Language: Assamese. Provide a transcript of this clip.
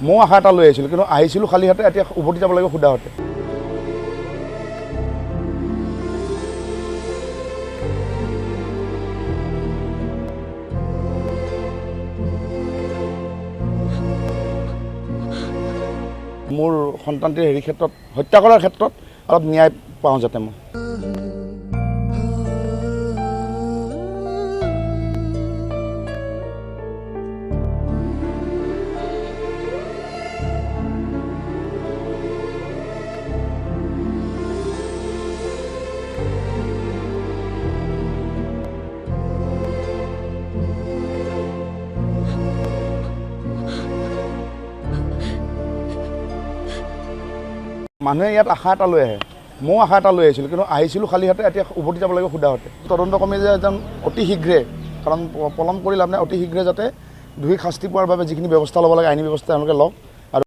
মই আশা এটা লৈ আহিছিলোঁ, কিন্তু আহিছিলোঁ খালী হাতে, এতিয়া উভতি যাব লাগিব সুদা হাতে। মোৰ সন্তানটিৰ হেৰি ক্ষেত্ৰত, হত্যা কৰাৰ ক্ষেত্ৰত অলপ ন্যায় পাওঁ যাতে মই। মানুহে ইয়াত আশা এটা লৈ আহে, ময়ো আশা এটা লৈ আহিছিলোঁ, কিন্তু আহিছিলোঁ খালী হাতে, এতিয়া উভতি যাব লাগিব সুদা হাতে। তদন্ত কমিটিয়ে যেন অতি শীঘ্ৰে, কাৰণ পলম কৰি লাভ নাই, অতি শীঘ্ৰে যাতে দোষীক শাস্তি পোৱাৰ বাবে যিখিনি ব্যৱস্থা ল'ব লাগে, আইনী ব্যৱস্থা তেওঁলোকে লওক।